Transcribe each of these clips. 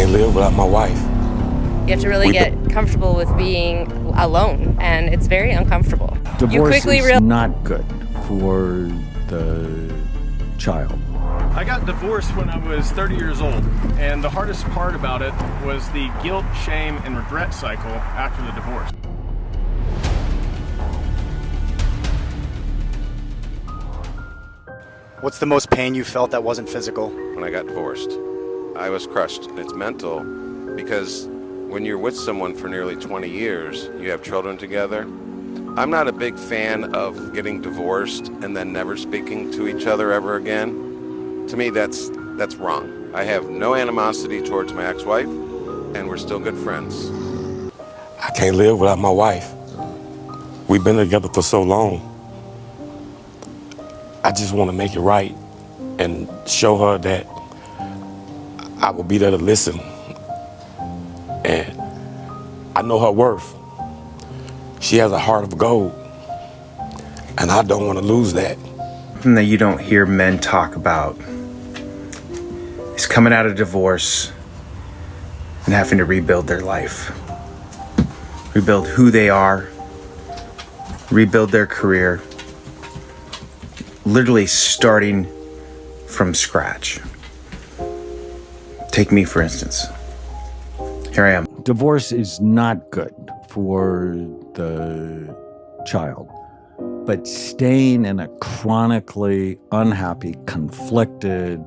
can't live without my wife. You have to really get comfortable with being alone, and it's very uncomfortable. Divorce is not good for the child. I got divorced when I was 30 years old, and the hardest part about it was the guilt, shame, and regret cycle after the divorce. What's the most pain you felt that wasn't physical? When I got divorced, I was crushed. It's mental because when you're with someone for nearly 20 years, you have children together. I'm not a big fan of getting divorced and then never speaking to each other ever again. To me, that's wrong. I have no animosity towards my ex-wife, and we're still good friends. I can't live without my wife. We've been together for so long. I just want to make it right and show her that I will be there to listen. And I know her worth. She has a heart of gold, and I don't want to lose that. Something that you don't hear men talk about is coming out of divorce and having to rebuild their life. Rebuild who they are, rebuild their career, literally starting from scratch. Take me, for instance. Here I am. Divorce is not good for the child, but staying in a chronically unhappy, conflicted,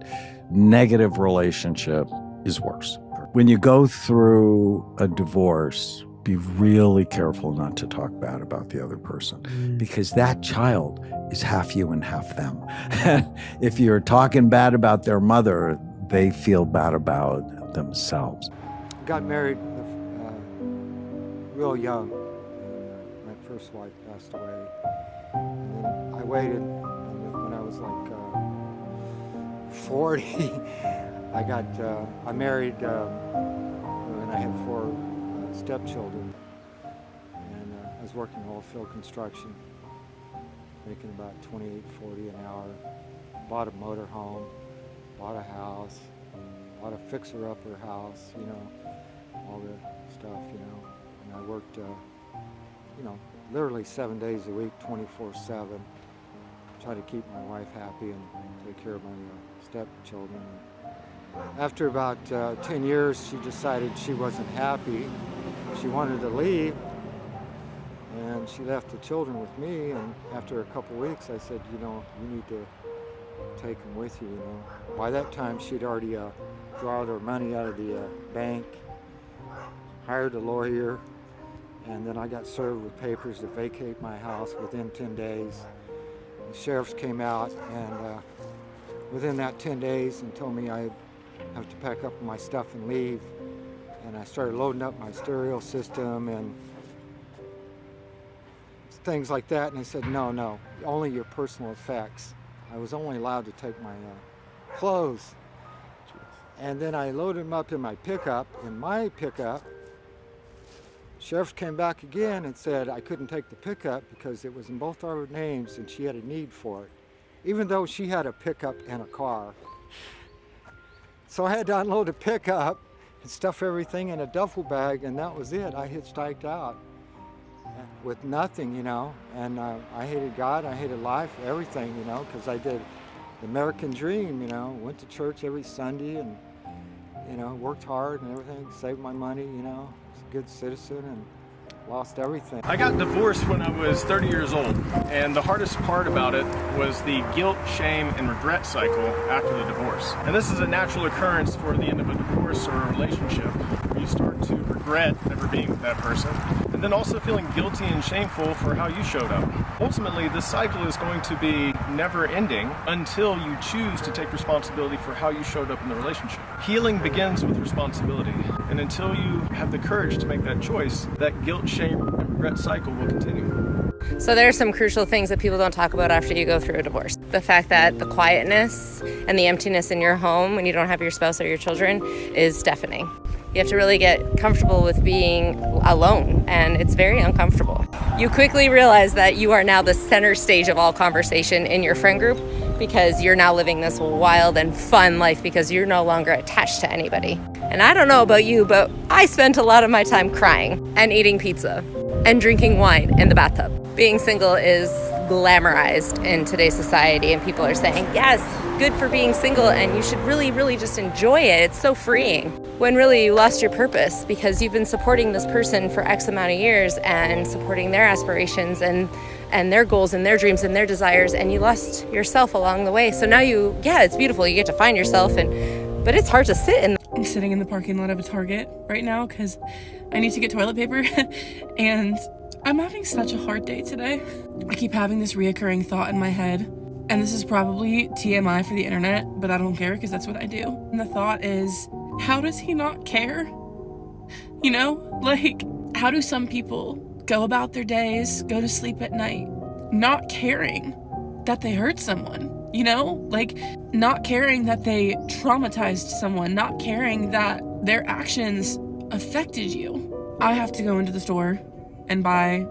negative relationship is worse. When you go through a divorce, be really careful not to talk bad about the other person, because that child is half you and half them. If you're talking bad about their mother, they feel bad about themselves. Got married real young. My first wife passed away. And then I waited, and when I was like 40, I married, and I had 4 stepchildren. And I was working oil field construction, making about $28.40 an hour. Bought a motor home, bought a house, bought a fixer-upper house, you know, all the stuff, you know. And I worked, you know, literally 7 days a week, 24/7. Try to keep my wife happy and take care of my stepchildren. After about 10 years, she decided she wasn't happy. She wanted to leave, and she left the children with me. And after a couple weeks, I said, you know, you need to take them with you, you know. By that time, she'd already drawn her money out of the bank, hired a lawyer, and then I got served with papers to vacate my house within 10 days. The sheriffs came out, and within that 10 days, and told me I have to pack up my stuff and leave. And I started loading up my stereo system and things like that. And they said, no, only your personal effects. I was only allowed to take my clothes. And then I loaded them up in my pickup. In my pickup, sheriff came back again and said I couldn't take the pickup because it was in both our names and she had a need for it, even though she had a pickup and a car. So I had to unload the pickup and stuff everything in a duffel bag, and that was it. I hitchhiked out with nothing, you know. And I hated God, I hated life, everything, you know, because I did the American dream, you know. Went to church every Sunday and, you know, worked hard and everything, saved my money, you know. Was a good citizen and lost everything. I got divorced when I was 30 years old, and the hardest part about it was the guilt, shame, and regret cycle after the divorce. And this is a natural occurrence for the end of a divorce or a relationship, where you start to regret never being with that person, and then also feeling guilty and shameful for how you showed up. Ultimately, this cycle is going to be never ending until you choose to take responsibility for how you showed up in the relationship. Healing begins with responsibility, and until you have the courage to make that choice, that guilt, shame, and regret cycle will continue. So there are some crucial things that people don't talk about after you go through a divorce. The fact that the quietness and the emptiness in your home when you don't have your spouse or your children is deafening. You have to really get comfortable with being alone, and it's very uncomfortable. You quickly realize that you are now the center stage of all conversation in your friend group, because you're now living this wild and fun life because you're no longer attached to anybody. And I don't know about you, but I spent a lot of my time crying and eating pizza and drinking wine in the bathtub. Being single is glamorized in today's society, and people are saying, yes, good for being single, and you should really, really just enjoy it. It's so freeing. When really you lost your purpose because you've been supporting this person for X amount of years and supporting their aspirations and their goals and their dreams and their desires, and you lost yourself along the way. So now it's beautiful. You get to find yourself, but it's hard to sit in. I'm sitting in the parking lot of a Target right now because I need to get toilet paper and I'm having such a hard day today. I keep having this reoccurring thought in my head, and this is probably TMI for the internet, but I don't care because that's what I do. And the thought is, how does he not care? You know, like, how do some people go about their days, go to sleep at night, not caring that they hurt someone? You know, like, not caring that they traumatized someone, not caring that their actions affected you. I have to go into the store and buy,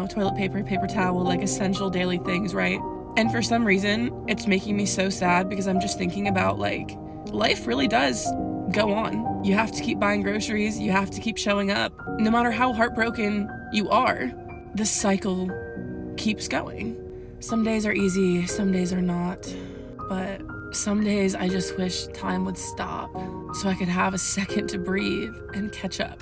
toilet paper, paper towel, like essential daily things, right? And for some reason, it's making me so sad because I'm just thinking about, like, life really does go on. You have to keep buying groceries. You have to keep showing up. No matter how heartbroken you are, the cycle keeps going. Some days are easy, some days are not. But some days I just wish time would stop so I could have a second to breathe and catch up,